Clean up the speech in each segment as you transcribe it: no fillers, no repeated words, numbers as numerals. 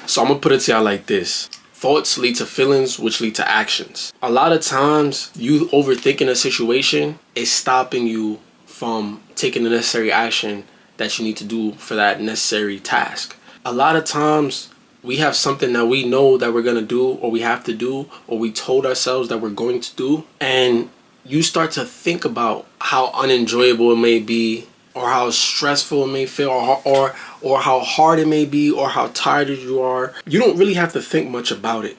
So I'm gonna put it to y'all like this. Thoughts lead to feelings, which lead to actions. A lot of times, you overthinking a situation is stopping you from taking the necessary action that you need to do for that necessary task. A lot of times, we have something that we know that we're gonna do, or we have to do, or we told ourselves that we're going to do, and you start to think about how unenjoyable it may be, or how stressful it may feel, or how hard it may be, or how tired you are. You don't really have to think much about it.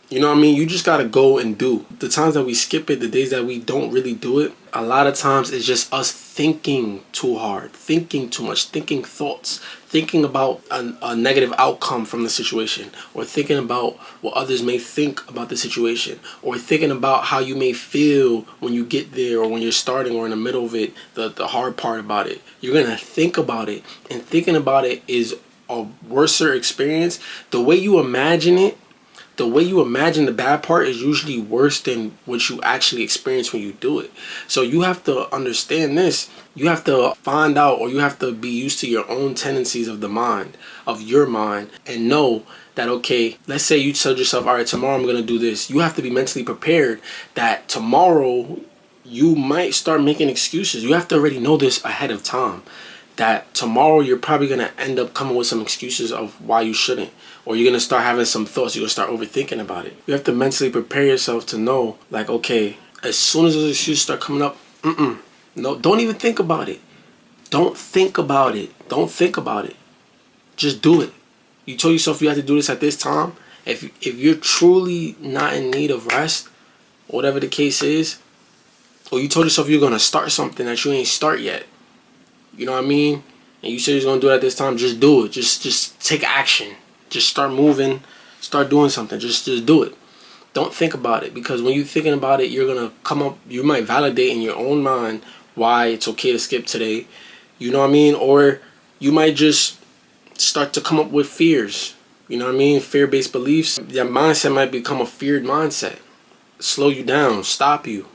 You know what I mean? You just gotta go and do. The times that we skip it, the days that we don't really do it, a lot of times it's just us thinking too hard, thinking too much, thinking thoughts, thinking about a negative outcome from the situation, or thinking about what others may think about the situation, or thinking about how you may feel when you get there, or when you're starting, or in the middle of it, the hard part about it. You're gonna think about it, and thinking about it is a worser experience. The way you imagine it, the way you imagine the bad part is usually worse than what you actually experience when you do it. So you have to understand this. You have to find out, or you have to be used to your own tendencies of the mind, of your mind, and know that, okay, let's say you told yourself, all right, tomorrow I'm going to do this. You have to be mentally prepared that tomorrow you might start making excuses. You have to already know this ahead of time, that tomorrow you're probably going to end up coming with some excuses of why you shouldn't. Or you're going to start having some thoughts. You're going to start overthinking about it. You have to mentally prepare yourself to know, like, okay, as soon as those excuses start coming up, no, don't even think about it. Don't think about it. Don't think about it. Just do it. You told yourself you have to do this at this time. If you're truly not in need of rest, or whatever the case is, or you told yourself you're going to start something that you ain't start yet, you know what I mean? And you said you're going to do it at this time, just do it. Just take action. Just start moving, start doing something. Just do it. Don't think about it, because when you're thinking about it, you're going to come up, you might validate in your own mind why it's okay to skip today. You know what I mean? Or you might just start to come up with fears. You know what I mean? Fear-based beliefs. That mindset might become a feared mindset. Slow you down, stop you.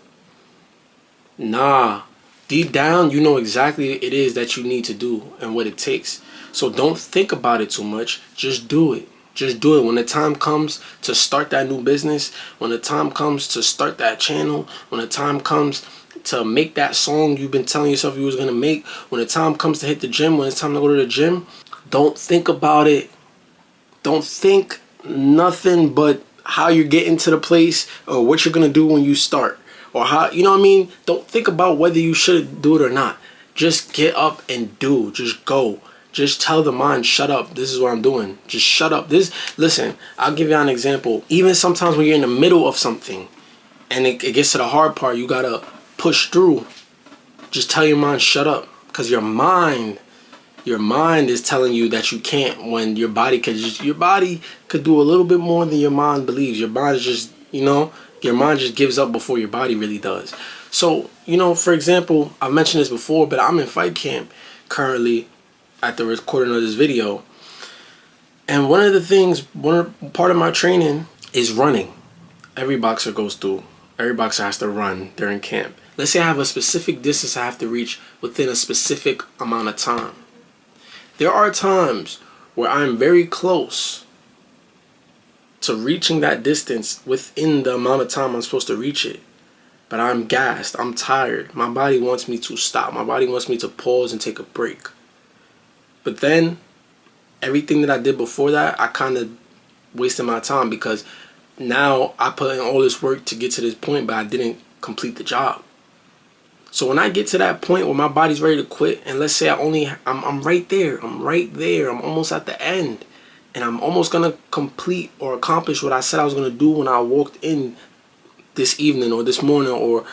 Nah. Deep down, you know exactly what it is that you need to do and what it takes. So don't think about it too much. Just do it. Just do it. When the time comes to start that new business, when the time comes to start that channel, when the time comes to make that song you've been telling yourself you was going to make, when the time comes to hit the gym, when it's time to go to the gym, don't think about it. Don't think nothing but how you're getting to the place, or what you're going to do when you start, or how, you know what I mean? Don't think about whether you should do it or not. Just get up and do. Just go. Just tell the mind, shut up. This is what I'm doing. Just shut up. Listen, I'll give you an example. Even sometimes when you're in the middle of something and it gets to the hard part, you gotta push through. Just tell your mind, shut up. Because your mind is telling you that you can't, when your body could do a little bit more than your mind believes. Your mind is just, your mind just gives up before your body really does. So, for example, I mentioned this before, but I'm in fight camp currently at the recording of this video, and part of my training is running. Every boxer has to run during camp. Let's say I have a specific distance I have to reach within a specific amount of time. There are times where I'm very close to reaching that distance within the amount of time I'm supposed to reach it, but I'm gassed, I'm tired, my body wants me to stop, my body wants me to pause and take a break. But then, everything that I did before that, I kind of wasted my time, because now I put in all this work to get to this point, but I didn't complete the job. So when I get to that point where my body's ready to quit, and let's say I'm right there, I'm almost at the end, and I'm almost going to complete or accomplish what I said I was going to do when I walked in this evening or this morning or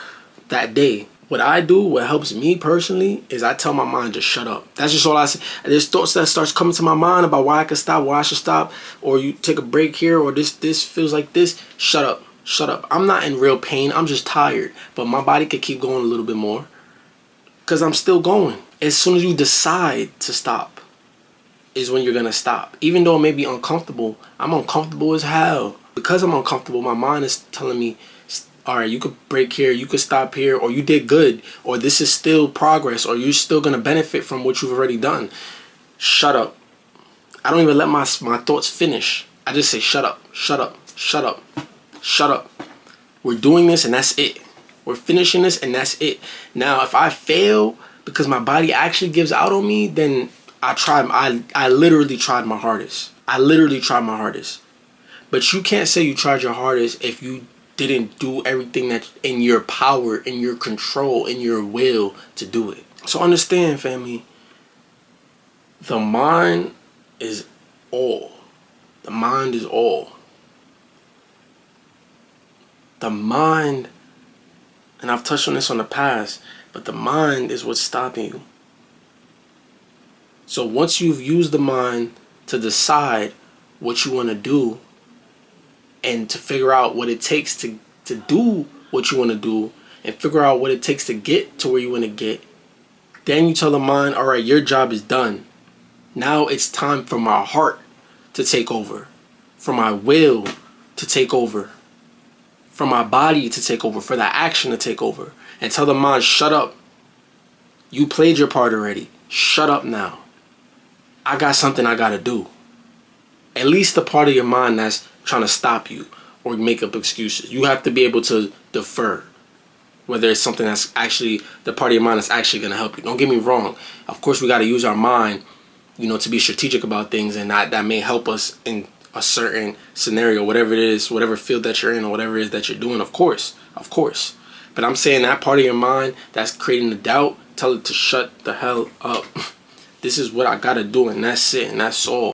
that day. What I do, what helps me personally, is I tell my mind, just shut up. That's just all I say. There's thoughts that starts coming to my mind about why I can stop, why I should stop, or you take a break here, or this feels like this. Shut up. Shut up. I'm not in real pain. I'm just tired. But my body could keep going a little bit more, because I'm still going. As soon as you decide to stop is when you're going to stop. Even though it may be uncomfortable, I'm uncomfortable as hell. Because I'm uncomfortable, my mind is telling me, all right, you could break here, you could stop here, or you did good, or this is still progress, or you're still going to benefit from what you've already done. Shut up. I don't even let my thoughts finish. I just say, shut up, shut up, shut up, shut up. We're doing this and that's it. We're finishing this and that's it. Now, if I fail because my body actually gives out on me, then I literally tried my hardest. I literally tried my hardest. But you can't say you tried your hardest if you didn't do everything that's in your power, in your control, in your will to do it. So understand, family, the mind is all. The mind is all. The mind, and I've touched on this on the past, but the mind is what's stopping you. So once you've used the mind to decide what you want to do and to figure out what it takes to do what you want to do and figure out what it takes to get to where you want to get, then you tell the mind, all right, your job is done. Now it's time for my heart to take over, for my will to take over, for my body to take over, for that action to take over. And tell the mind, shut up. You played your part already. Shut up now. I got something I gotta do. At least the part of your mind that's trying to stop you or make up excuses. You have to be able to defer. Whether it's something that's actually, the part of your mind that's actually gonna help you. Don't get me wrong. Of course, we gotta use our mind, to be strategic about things, and that may help us in a certain scenario, whatever it is, whatever field that you're in or whatever it is that you're doing, of course. But I'm saying that part of your mind that's creating the doubt, tell it to shut the hell up. This is what I gotta do, and that's it, and that's all.